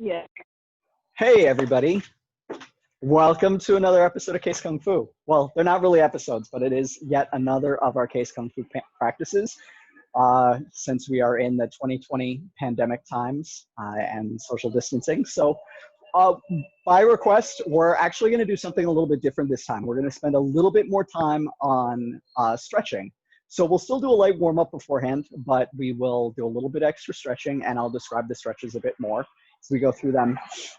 Yeah. Hey, everybody. Welcome to another episode of Case Kung Fu. Well, they're not really episodes, but it is yet another of our Case Kung Fu practices since we are in the 2020 pandemic times and social distancing. So by request, we're actually going to do something a little bit different this time. We're going to spend a little bit more time on stretching. So we'll still do a light warm-up beforehand, but we will do a little bit extra stretching, and I'll describe the stretches a bit more as we go through them.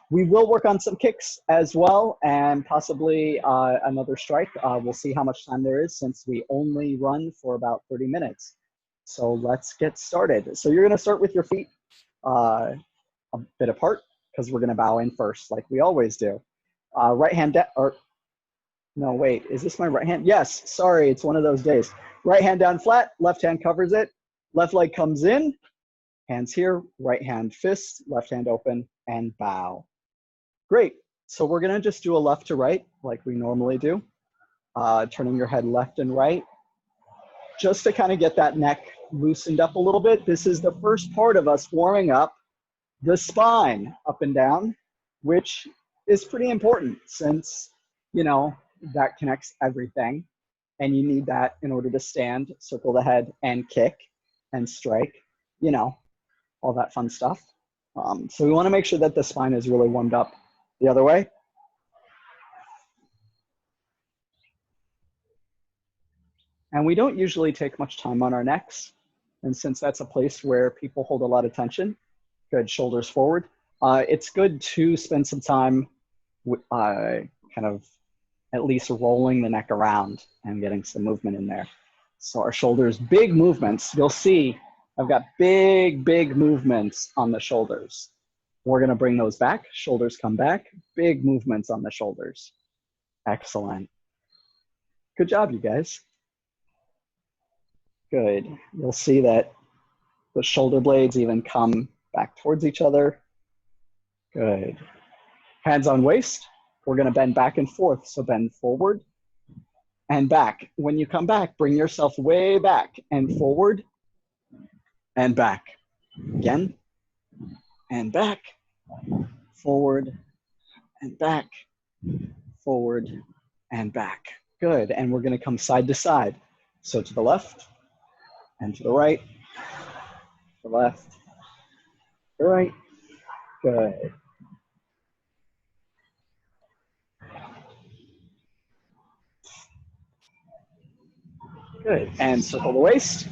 We will work on some kicks as well, and possibly another strike. We'll see how much time there is since we only run for about 30 minutes. So let's get started. So you're going to start with your feet a bit apart, because we're going to bow in first, like we always do. Right hand down, or no, wait, is this my right hand? Yes, sorry, it's one of those days. Right hand down flat, left hand covers it, left leg comes in, hands here, right hand fist, left hand open, and bow. Great, so we're going to just do a left to right, like we normally do, turning your head left and right, just to kind of get that neck loosened up a little bit. This is the first part of us warming up the spine up and down, which is pretty important since, you know, that connects everything. And you need that in order to stand, circle the head, and kick and strike, you know, all that fun stuff. So we want to make sure that the spine is really warmed up. The other way. And we don't usually take much time on our necks. And since that's a place where people hold a lot of tension, good, shoulders forward. It's good to spend some time kind of at least rolling the neck around and getting some movement in there. So our shoulders, big movements. You'll see I've got big movements on the shoulders. We're gonna bring those back. Shoulders come back, big movements on the shoulders. Excellent. Good job, you guys. Good. You'll see that the shoulder blades even come back towards each other. Good. Hands on waist. We're going to bend back and forth. So bend forward and back. When you come back, bring yourself way back and forward and back. Again, and back, forward and back, forward and back. Good. And we're going to come side to side. So to the left and to the right, to the left, to the right. Good. Good, and circle the waist.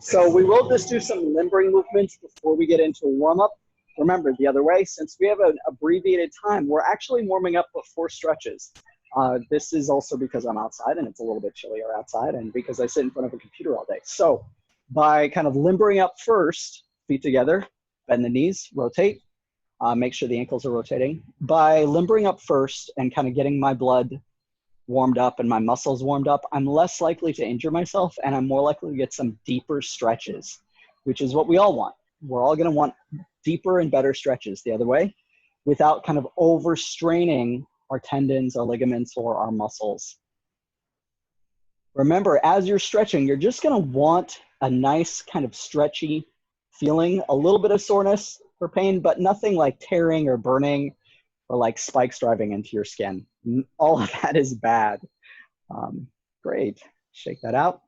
So we will just do some limbering movements before we get into a warm-up. Remember, the other way, since we have an abbreviated time, we're actually warming up before stretches. This is also because I'm outside and it's a little bit chillier outside and because I sit in front of a computer all day. So by kind of limbering up first, feet together, bend the knees, rotate. Make sure the ankles are rotating. By limbering up first and kind of getting my blood warmed up and my muscles warmed up, I'm less likely to injure myself and I'm more likely to get some deeper stretches, which is what we all want. We're all going to want deeper and better stretches the other way without kind of overstraining our tendons, our ligaments, or our muscles. Remember, as you're stretching, you're just going to want a nice kind of stretchy feeling, a little bit of soreness or pain, but nothing like tearing or burning or like spikes driving into your skin. All of that is bad. Great, shake that out.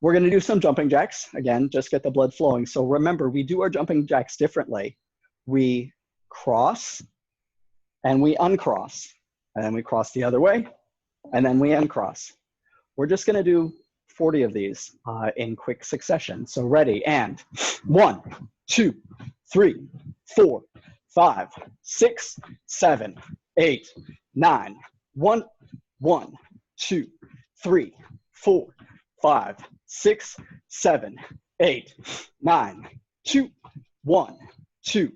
We're gonna do some jumping jacks. Again, just get the blood flowing. So remember, we do our jumping jacks differently. We cross and we uncross, and then we cross the other way, and then we uncross. We're just gonna do 40 of these in quick succession. So ready, and 1, 2, 3, 4, 5, 6, 7, 8, 9. 1, 2, 3, 4, 5, 6, 7, 8, 9. 2, 1, 2,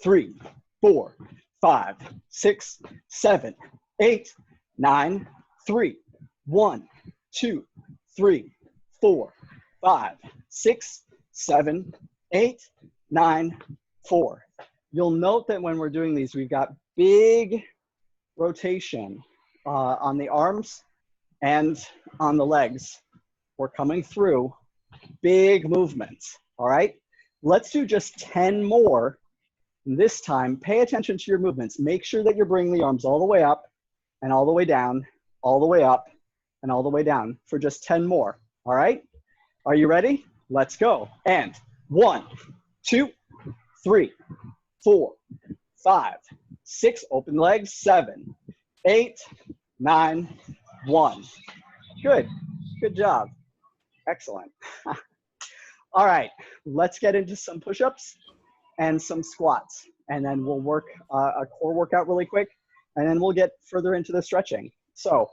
3, 4, 5, 6, 7, 8, 9. 3, 1, 2, 3, 4, 5, 6, 7, 8, 9, 4. You'll note that when we're doing these, we've got big rotation on the arms and on the legs. We're coming through big movements, all right? Let's do just 10 more. This time, pay attention to your movements. Make sure that you're bringing the arms all the way up and all the way down, all the way up and all the way down for just 10 more, all right? Are you ready? Let's go. And 1, 2, 3, 4, 5, 6, open legs, 7, 8, 9, 1. Good, good job. Excellent. All right, let's get into some push-ups and some squats, and then we'll work a core workout really quick, and then we'll get further into the stretching. So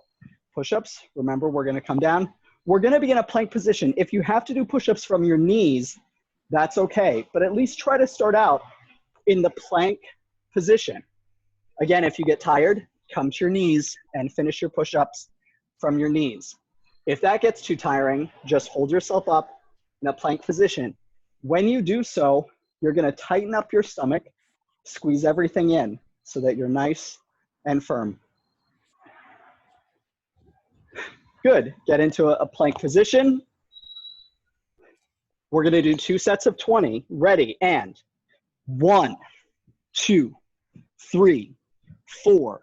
push-ups, remember we're gonna come down. We're gonna be in a plank position. If you have to do push-ups from your knees, that's okay, but at least try to start out in the plank position. Again, if you get tired, come to your knees and finish your push-ups from your knees. If that gets too tiring, just hold yourself up in a plank position. When you do so, you're gonna tighten up your stomach, squeeze everything in so that you're nice and firm. Good, get into a plank position. We're gonna do 2 sets of 20, ready, and 1, 2, 3, 4,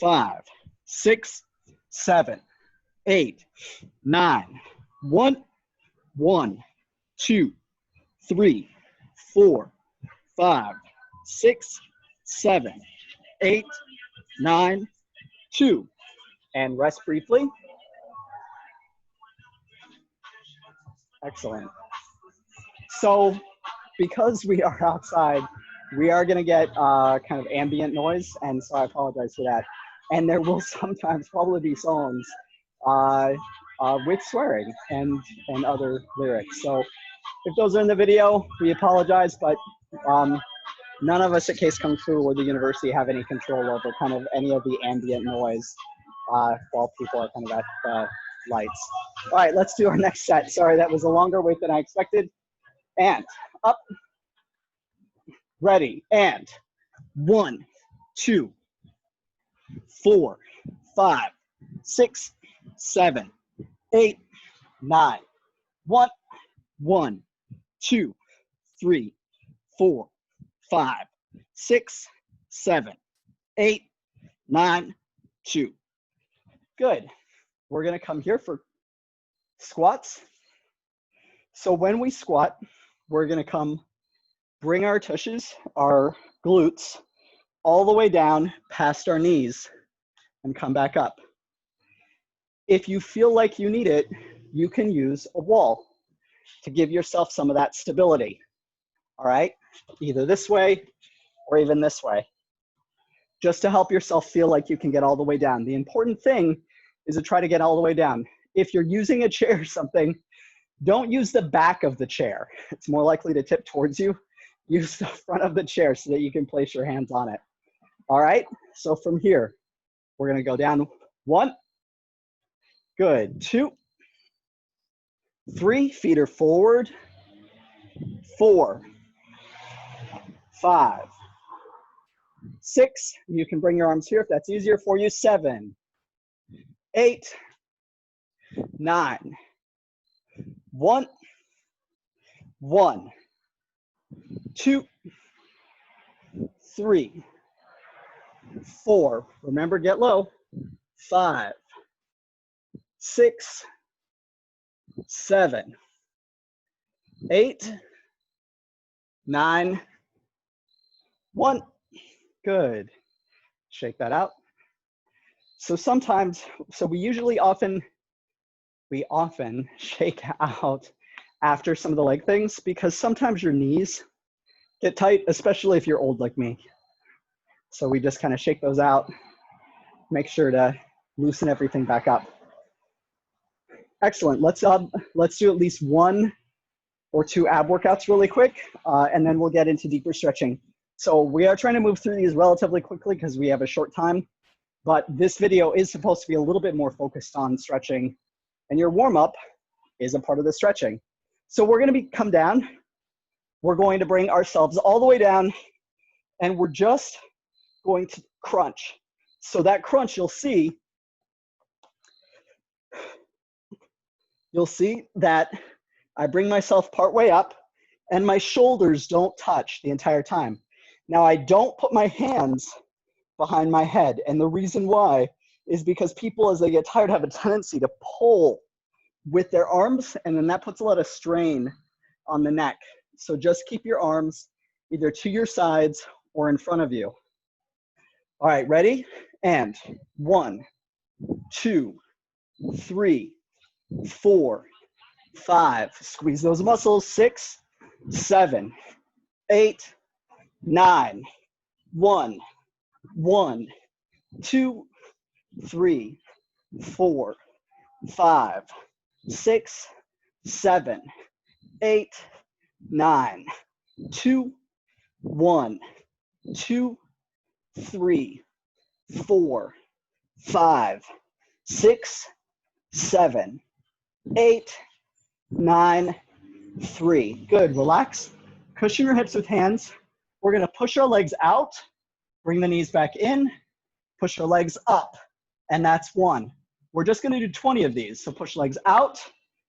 5, 6, 7, 8, 9, 1, 1, 2, 3, 4, 5, 6, 7, 8, 9, 2. And rest briefly. Excellent. So because we are outside, we are going to get kind of ambient noise, and so I apologize for that. And there will sometimes probably be songs with swearing and other lyrics. So if those are in the video, we apologize, but none of us at Case Kung Fu or the university have any control over kind of any of the ambient noise while people are kind of at the lights. All right, let's do our next set. Sorry, that was a longer wait than I expected. And up, ready, and 1, 2, 4, 5, 6, 7, 8, 9, 1, 1, 2, 3, 4, 5, 6, 7, 8, 9, 2. Good. We're going to come here for squats. So when we squat, we're going to come bring our tushes, our glutes, all the way down past our knees and come back up. If you feel like you need it, you can use a wall to give yourself some of that stability. All right, either this way or even this way, just to help yourself feel like you can get all the way down. The important thing is to try to get all the way down. If you're using a chair or something, don't use the back of the chair. It's more likely to tip towards you. Use the front of the chair so that you can place your hands on it. All right, so from here, we're gonna go down 1, good, 2, 3, feet are forward, 4, 5, 6, you can bring your arms here if that's easier for you, 7, 8, 9, 1, 1, 2, 3, 4, remember get low, 5, 6, 7, 8, 9, 1. Good. Shake that out. So sometimes, we often shake out after some of the leg things because sometimes your knees get tight, especially if you're old like me. So we just kind of shake those out, make sure to loosen everything back up. Excellent. Let's do at least 1 or 2 ab workouts really quick, and then we'll get into deeper stretching. So we are trying to move through these relatively quickly because we have a short time, but this video is supposed to be a little bit more focused on stretching, and your warm-up is a part of the stretching. So we're going to come down. We're going to bring ourselves all the way down, and we're just going to crunch. So that crunch, you'll see that I bring myself part way up, and my shoulders don't touch the entire time. Now I don't put my hands behind my head, and the reason why is because people, as they get tired, have a tendency to pull with their arms, and then that puts a lot of strain on the neck. So just keep your arms either to your sides or in front of you. All right, ready? And 1, 2, 3, 4, 5. Squeeze those muscles. 6, 7, 8, 9. 1, 1, 2, 3, 4, 5, 6, 7, 8, 9. 2, 1, 2, 3, 4, 5, 6, 7, 8, 9, 3. Good. Relax. Cushion your hips with hands. We're going to push our legs out, bring the knees back in, push our legs up, and that's 1. We're just going to do 20 of these. So push legs out,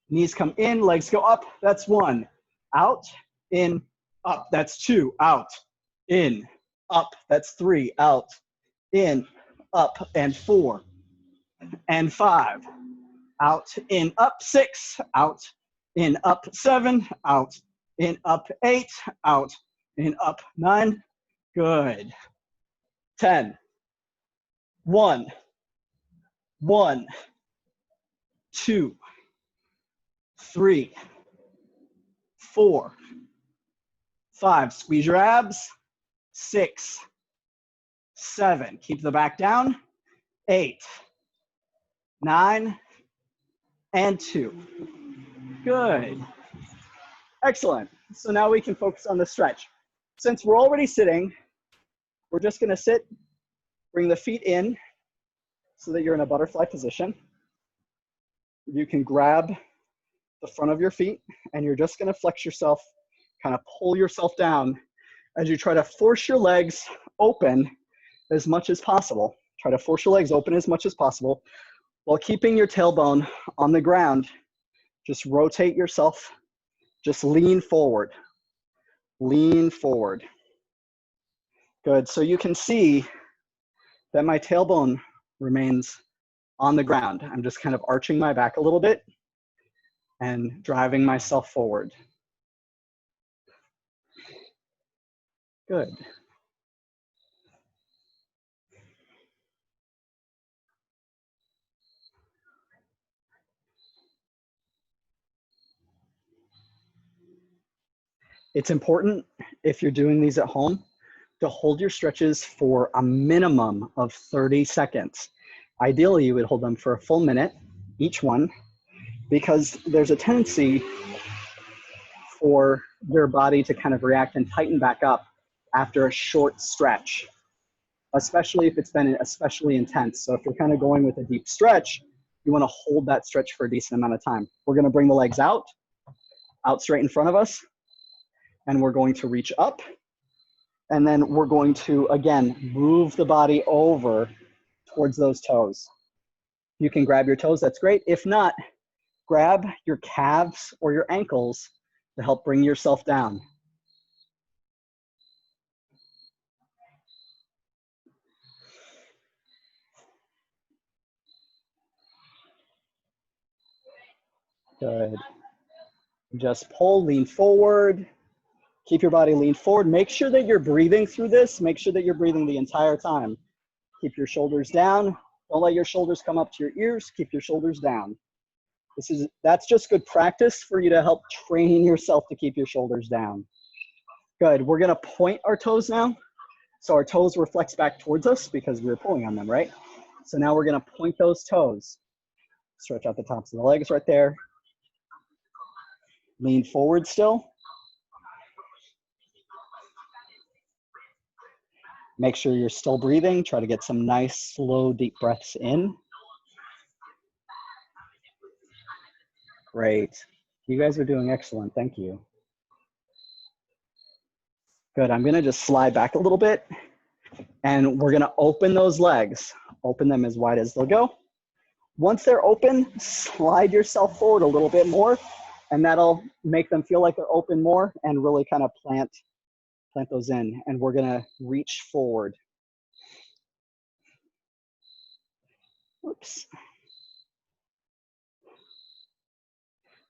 knees come in, legs go up. That's 1. Out, in, up. That's 2. Out, in, up. That's 3. Out, in, up. And 4. And 5. Out, in, up. 6. Out, in, up. 7. Out, in, up. 8. Out, in, up. 9. Good. 10. 1. 1, 2, 3, 4, 5. Squeeze your abs. 6, 7. Keep the back down. 8, 9, and 2. Good. Excellent. So now we can focus on the stretch. Since we're already sitting, we're just going to sit, bring the feet in so that you're in a butterfly position. You can grab the front of your feet, and you're just going to flex yourself, kind of pull yourself down as you try to force your legs open as much as possible. Try to force your legs open as much as possible while keeping your tailbone on the ground. Just rotate yourself. Just lean forward. Lean forward. Good. So you can see that my tailbone remains on the ground. I'm just kind of arching my back a little bit and driving myself forward. Good. It's important, if you're doing these at home, to hold your stretches for a minimum of 30 seconds. Ideally, you would hold them for a full minute, each one, because there's a tendency for your body to kind of react and tighten back up after a short stretch, especially if it's been especially intense. So if you're kind of going with a deep stretch, you want to hold that stretch for a decent amount of time. We're going to bring the legs out straight in front of us, and we're going to reach up. And then we're going to, again, move the body over towards those toes. You can grab your toes, that's great. If not, grab your calves or your ankles to help bring yourself down. Good. Just pull, lean forward. Keep your body lean forward. Make sure that you're breathing through this. Make sure that you're breathing the entire time. Keep your shoulders down. Don't let your shoulders come up to your ears. Keep your shoulders down. That's just good practice for you to help train yourself to keep your shoulders down. Good. We're going to point our toes now. So our toes were flexed back towards us because we were pulling on them, right? So now we're going to point those toes. Stretch out the tops of the legs right there. Lean forward still. Make sure you're still breathing. Try to get some nice, slow, deep breaths in. Great. You guys are doing excellent. Thank you. Good. I'm going to just slide back a little bit, and we're going to open those legs. Open them as wide as they'll go. Once they're open, slide yourself forward a little bit more And that'll make them feel like they're open more and really kind of plant those in. And we're gonna reach forward. Oops.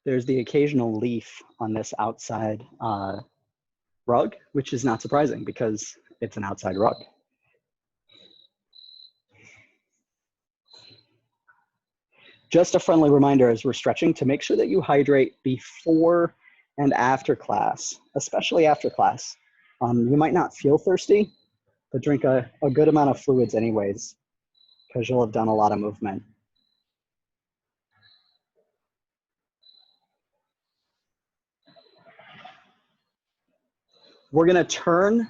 There's the occasional leaf on this outside rug, which is not surprising because it's an outside rug. Just a friendly reminder as we're stretching to make sure that you hydrate before and after class, especially after class. You might not feel thirsty, but drink a good amount of fluids anyways, because you'll have done a lot of movement. We're gonna turn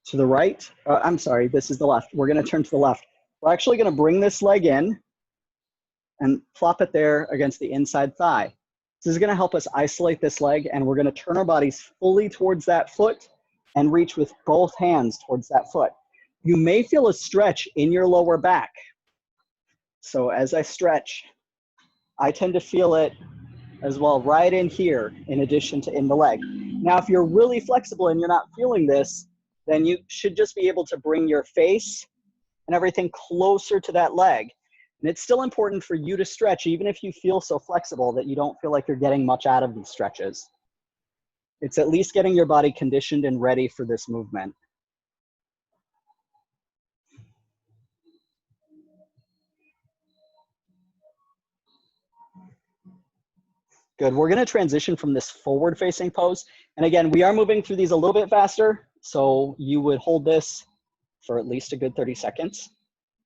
to the right. I'm sorry, this is the left. We're gonna turn to the left. We're actually gonna bring this leg in and plop it there against the inside thigh. This is gonna help us isolate this leg, and we're gonna turn our bodies fully towards that foot and reach with both hands towards that foot. You may feel a stretch in your lower back. So as I stretch, I tend to feel it as well right in here, in addition to in the leg. Now, if you're really flexible and you're not feeling this, then you should just be able to bring your face and everything closer to that leg. And it's still important for you to stretch, even if you feel so flexible that you don't feel like you're getting much out of these stretches. It's at least getting your body conditioned and ready for this movement. Good, we're gonna transition from this forward facing pose. And again, we are moving through these a little bit faster. So you would hold this for at least a good 30 seconds,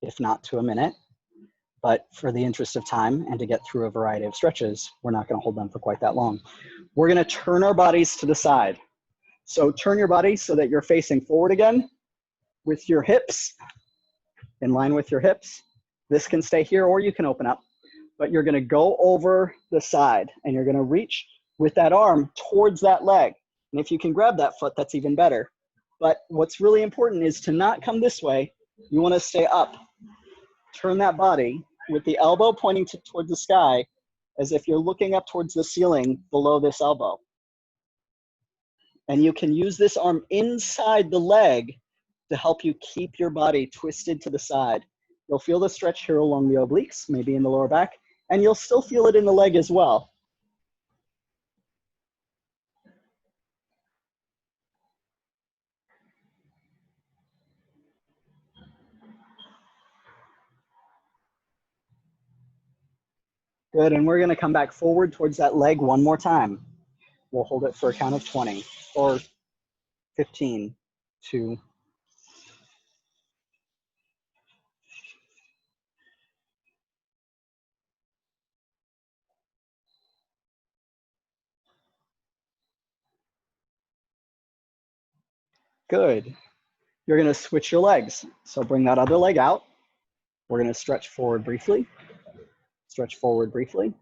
if not to a minute. But for the interest of time and to get through a variety of stretches, we're not gonna hold them for quite that long. We're gonna turn our bodies to the side. So turn your body so that you're facing forward again with your hips, in line with your hips. This can stay here or you can open up, but you're gonna go over the side and you're gonna reach with that arm towards that leg. And if you can grab that foot, that's even better. But what's really important is to not come this way. You wanna stay up. Turn that body with the elbow pointing towards the sky as if you're looking up towards the ceiling below this elbow. And you can use this arm inside the leg to help you keep your body twisted to the side. You'll feel the stretch here along the obliques, maybe in the lower back, and you'll still feel it in the leg as well. Good, and we're gonna come back forward towards that leg one more time. We'll hold it for a count of 20 or 15, 2. Good. You're gonna switch your legs. So bring that other leg out. We're gonna stretch forward briefly. Stretch forward briefly.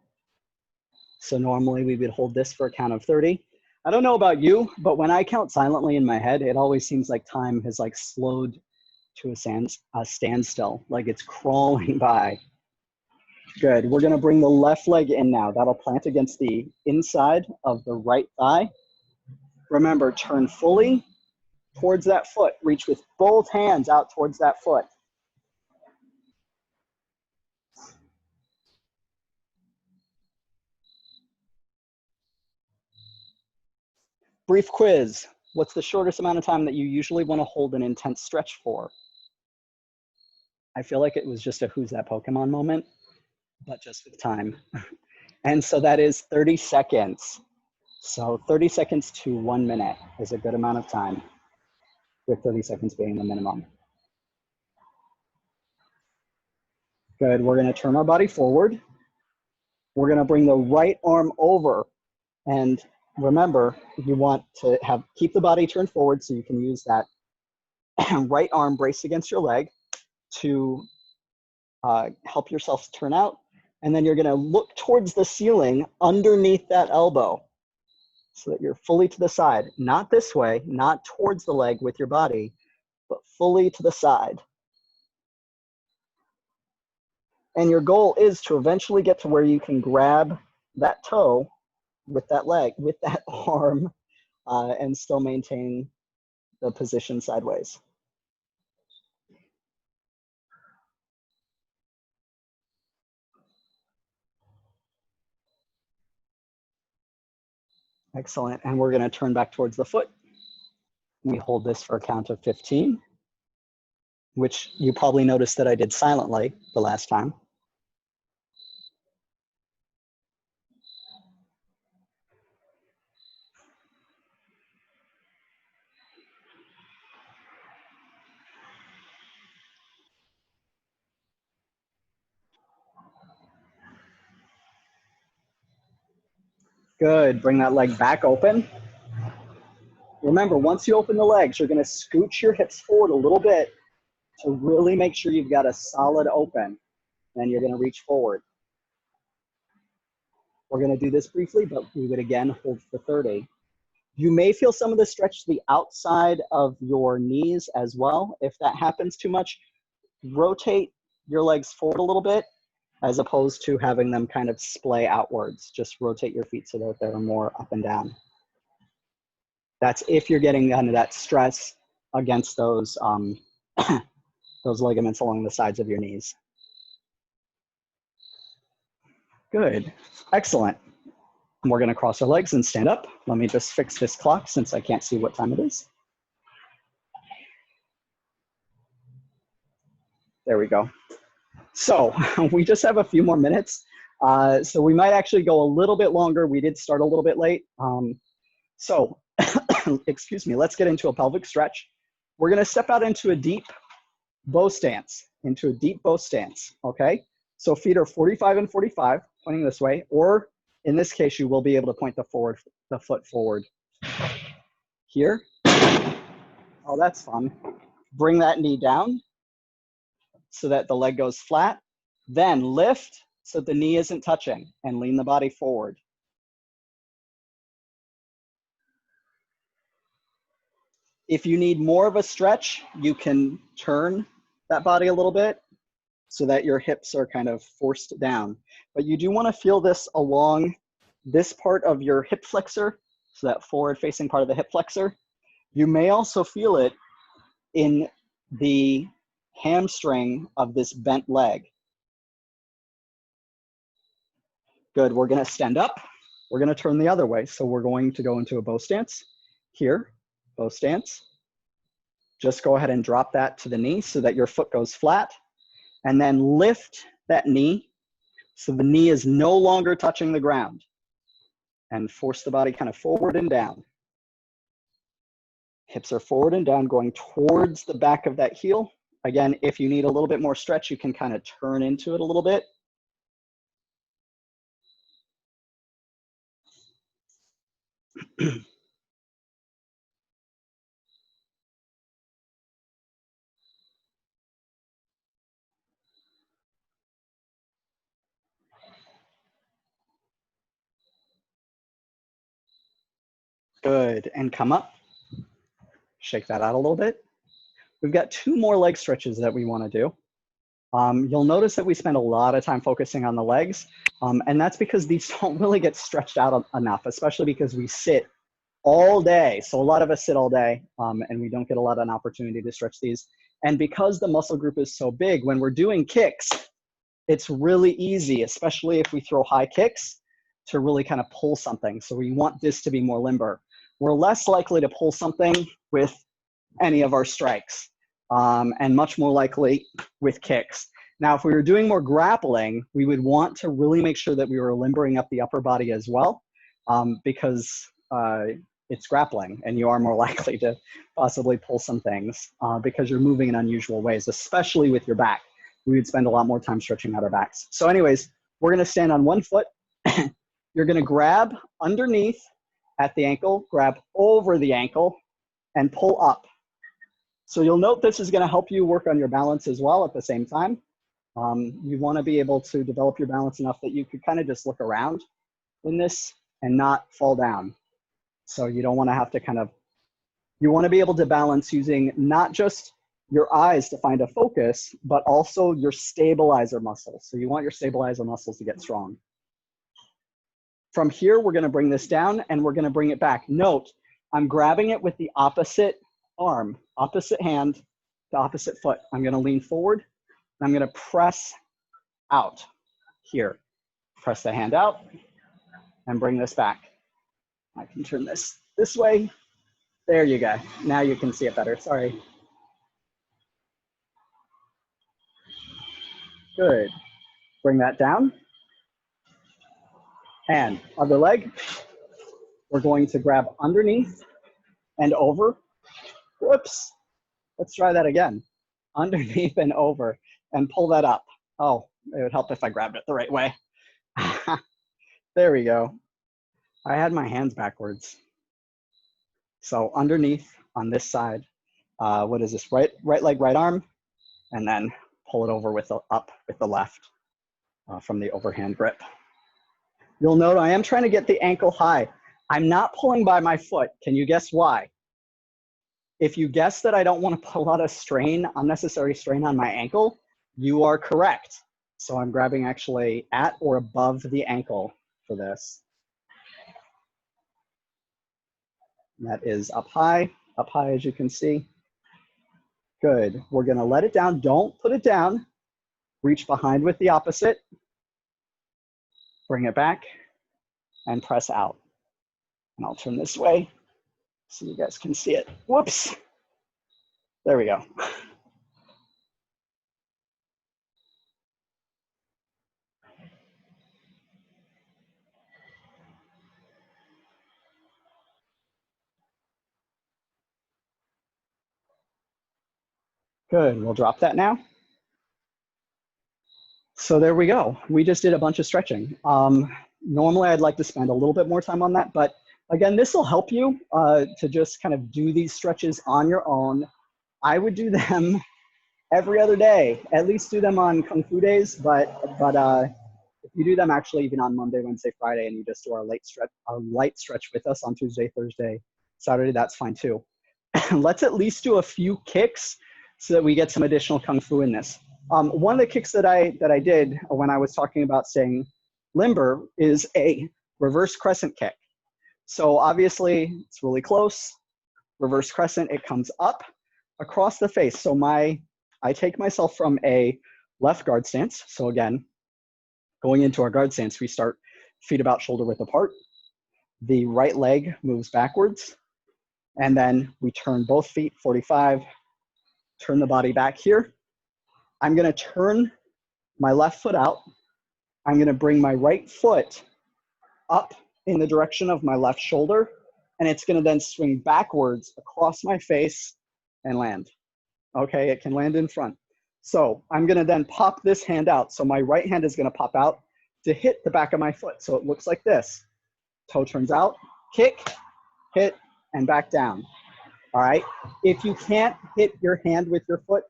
So normally we would hold this for a count of 30. I don't know about you, but when I count silently in my head, it always seems like time has like slowed to a standstill, like it's crawling by. Good, we're gonna bring the left leg in now. That'll plant against the inside of the right thigh. Remember, turn fully towards that foot. Reach with both hands out towards that foot. Brief quiz. What's the shortest amount of time that you usually want to hold an intense stretch for? I feel like it was just a who's that Pokemon moment, but just with time. And so that is 30 seconds. So 30 seconds to 1 minute is a good amount of time, with 30 seconds being the minimum. Good, we're gonna turn our body forward. We're gonna bring the right arm over, and remember, you want to keep the body turned forward so you can use that right arm braced against your leg to help yourself turn out. And then you're gonna look towards the ceiling underneath that elbow so that you're fully to the side, not this way, not towards the leg with your body, but fully to the side. And your goal is to eventually get to where you can grab that toe with that leg, with that arm, and still maintain the position sideways. Excellent. And we're going to turn back towards the foot. We hold this for a count of 15, which you probably noticed that I did silently the last time. Good. Bring that leg back open. Remember, once you open the legs, you're going to scooch your hips forward a little bit to really make sure you've got a solid open. Then you're going to reach forward. We're going to do this briefly, but we would again hold for 30. You may feel some of the stretch to the outside of your knees as well. If that happens too much, rotate your legs forward a little bit as opposed to having them kind of splay outwards. Just rotate your feet so that they're more up and down. That's if you're getting under that stress against those, those ligaments along the sides of your knees. Good, excellent. And we're gonna cross our legs and stand up. Let me just fix this clock since I can't see what time it is. There we go. So we just have a few more minutes. So we might actually go a little bit longer. We did start a little bit late. Excuse me, let's get into a pelvic stretch. We're gonna step out into a deep bow stance, okay? So feet are 45 and 45, pointing this way, or in this case, you will be able to point the foot forward. Here, oh, that's fun. Bring that knee down so that the leg goes flat, then lift so the knee isn't touching and lean the body forward. If you need more of a stretch, you can turn that body a little bit so that your hips are kind of forced down. But you do want to feel this along this part of your hip flexor, so that forward-facing part of the hip flexor. You may also feel it in the hamstring of this bent leg. Good, we're gonna stand up. We're gonna turn the other way. So we're going to go into a bow stance. Here, bow stance. Just go ahead and drop that to the knee so that your foot goes flat. And then lift that knee so the knee is no longer touching the ground. And force the body kind of forward and down. Hips are forward and down, going towards the back of that heel. Again, if you need a little bit more stretch, you can kind of turn into it a little bit. Good, and come up. Shake that out a little bit. We've got 2 more leg stretches that we want to do. You'll notice that we spend a lot of time focusing on the legs, and that's because these don't really get stretched out enough, especially because we sit all day. So a lot of us sit all day, and we don't get a lot of an opportunity to stretch these. And because the muscle group is so big, when we're doing kicks, it's really easy, especially if we throw high kicks, to really kind of pull something. So we want this to be more limber. We're less likely to pull something with any of our strikes, and much more likely with kicks. Now, if we were doing more grappling, we would want to really make sure that we were limbering up the upper body as well, because it's grappling and you are more likely to possibly pull some things because you're moving in unusual ways, especially with your back. We would spend a lot more time stretching out our backs. So anyways, we're gonna stand on one foot. You're gonna grab underneath at the ankle, grab over the ankle, and pull up. So you'll note this is gonna help you work on your balance as well at the same time. You wanna be able to develop your balance enough that you could kind of just look around in this and not fall down. So you don't wanna have to you wanna be able to balance using not just your eyes to find a focus, but also your stabilizer muscles. So you want your stabilizer muscles to get strong. From here, we're gonna bring this down and we're gonna bring it back. Note, I'm grabbing it with the opposite arm, opposite hand, the opposite foot. I'm gonna lean forward and I'm gonna press out here. Press the hand out and bring this back. I can turn this way. There you go. Now you can see it better, sorry. Good. Bring that down. And other leg. We're going to grab underneath and over. Whoops. Let's try that again. Underneath and over and pull that up. Oh, it would help if I grabbed it the right way. There we go. I had my hands backwards. So underneath on this side, what is this? Right leg, right arm, and then pull it over with up with the left from the overhand grip. You'll note I am trying to get the ankle high. I'm not pulling by my foot. Can you guess why? If you guess that I don't want to put a lot of strain, unnecessary strain on my ankle, you are correct. So I'm grabbing actually at or above the ankle for this. And that is up high as you can see. Good. We're going to let it down. Don't put it down. Reach behind with the opposite. Bring it back and press out. And I'll turn this way so you guys can see it. Whoops. There we go. Good. We'll drop that now. So there we go. We just did a bunch of stretching. Normally, I'd like to spend a little bit more time on that, but again, this will help you to just kind of do these stretches on your own. I would do them every other day, at least do them on Kung Fu days, but if you do them actually even on Monday, Wednesday, Friday, and you just do our light stretch with us on Tuesday, Thursday, Saturday, that's fine too. Let's at least do a few kicks so that we get some additional Kung Fu in this. One of the kicks that I did when I was talking about staying limber is a reverse crescent kick. So obviously it's really close. Reverse crescent, it comes up across the face. So I take myself from a left guard stance. So again, going into our guard stance, we start feet about shoulder width apart. The right leg moves backwards. And then we turn both feet 45, turn the body back here. I'm gonna turn my left foot out. I'm gonna bring my right foot up in the direction of my left shoulder, and it's gonna then swing backwards across my face and land. Okay, it can land in front. So I'm gonna then pop this hand out. So my right hand is gonna pop out to hit the back of my foot. So it looks like this. Toe turns out, kick, hit, and back down. All right, if you can't hit your hand with your foot,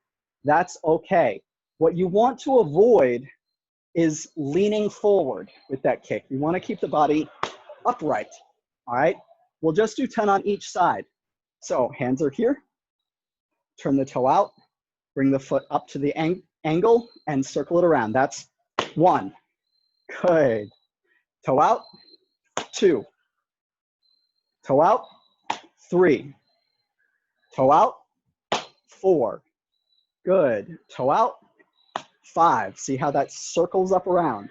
that's okay. What you want to avoid is leaning forward with that kick. You want to keep the body upright, all right? We'll just do 10 on each side. So hands are here, turn the toe out, bring the foot up to the angle and circle it around. That's 1. Good. Toe out, 2. Toe out, 3. Toe out, 4. Good. Toe out, 5. See how that circles up around.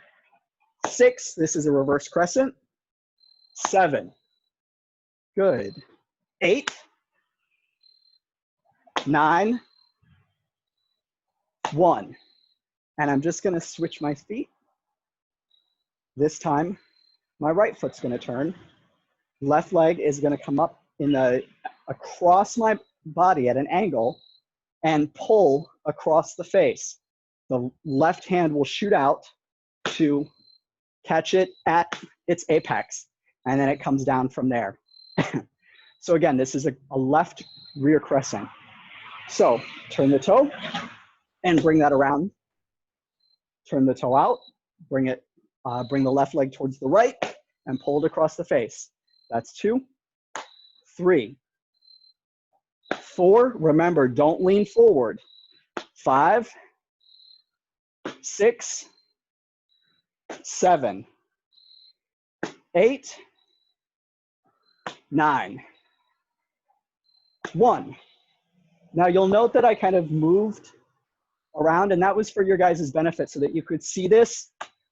6, this is a reverse crescent. 7. Good. 8. 9. 1. And I'm just gonna switch my feet. This time, my right foot's gonna turn. Left leg is gonna come up across my body at an angle and pull across the face. The left hand will shoot out to catch it at its apex, and then it comes down from there. So again, this is a left rear crescent. So turn the toe and bring that around. Turn the toe out, bring the left leg towards the right and pull it across the face. That's 2, 3, 4. Remember, don't lean forward. 5, 6, 7, 8, 9, 1. Now you'll note that I kind of moved around, and that was for your guys' benefit so that you could see this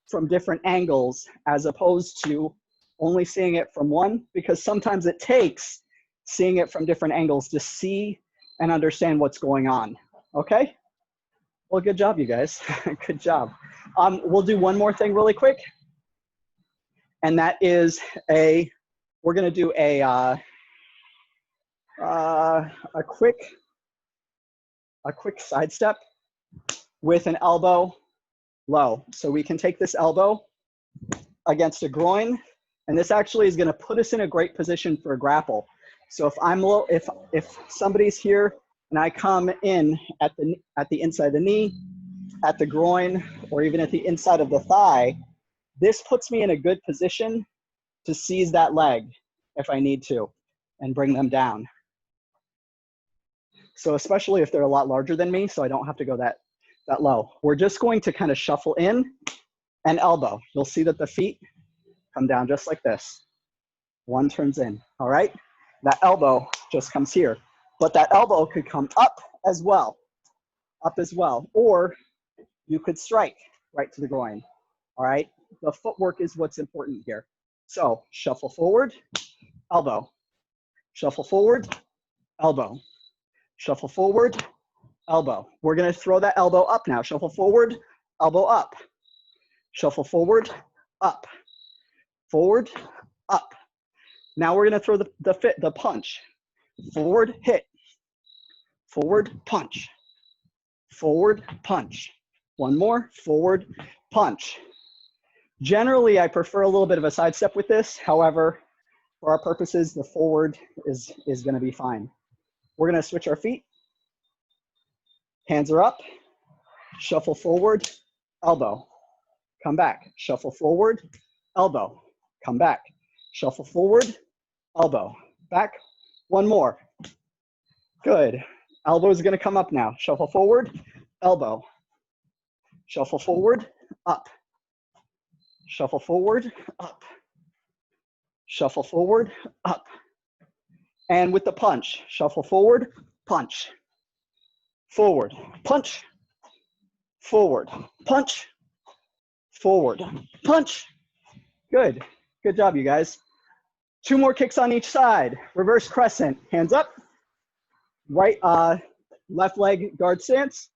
from different angles as opposed to only seeing it from one, because sometimes it takes seeing it from different angles to see and understand what's going on. Okay? Well, good job, you guys. Good job. We'll do one more thing really quick, and that is we're gonna do a quick sidestep with an elbow low. So we can take this elbow against a groin, and this actually is gonna put us in a great position for a grapple. So if I'm low, if somebody's here and I come in at the inside of the knee, at the groin, or even at the inside of the thigh, this puts me in a good position to seize that leg if I need to and bring them down. So especially if they're a lot larger than me, so I don't have to go that low. We're just going to kind of shuffle in and elbow. You'll see that the feet come down just like this. One turns in, all right? That elbow just comes here, but that elbow could come up as well, or you could strike right to the groin, all right? The footwork is what's important here. So shuffle forward, elbow, shuffle forward, elbow, shuffle forward, elbow. We're gonna throw that elbow up now. Shuffle forward, elbow up, shuffle forward, up, forward, up. Now we're gonna throw the punch. Forward, hit, forward, punch, forward, punch. One more, forward, punch. Generally, I prefer a little bit of a sidestep with this. However, for our purposes, the forward is gonna be fine. We're gonna switch our feet. Hands are up, shuffle forward, elbow, come back, shuffle forward, elbow, come back, shuffle forward, elbow, back, one more. Good. Elbow is gonna come up now. Shuffle forward, elbow, shuffle forward, up, shuffle forward, up, shuffle forward, up. And with the punch, shuffle forward, punch, forward, punch, forward, punch, forward, punch. Good. Good job, you guys. 2 more kicks on each side. Reverse crescent, hands up. Right, left leg guard stance,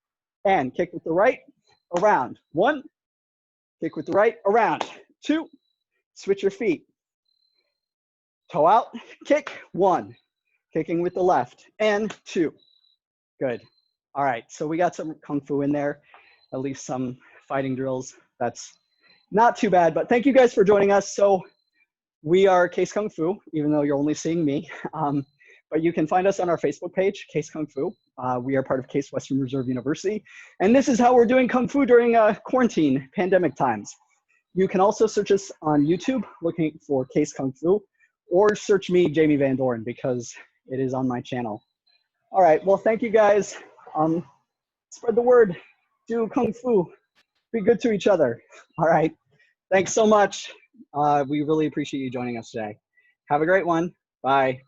and kick with the right, around. 1, kick with the right, around. 2, switch your feet. Toe out, kick, 1, kicking with the left, and 2. Good. All right, so we got some Kung Fu in there, at least some fighting drills. That's not too bad, but thank you guys for joining us. So we are Case Kung Fu, even though you're only seeing me. But you can find us on our Facebook page, Case Kung Fu. We are part of Case Western Reserve University. And this is how we're doing Kung Fu during quarantine, pandemic times. You can also search us on YouTube, looking for Case Kung Fu, or search me, Jamie Van Doren, because it is on my channel. All right, well, thank you guys. Spread the word, do Kung Fu, be good to each other. All right, thanks so much. We really appreciate you joining us today. Have a great one, bye.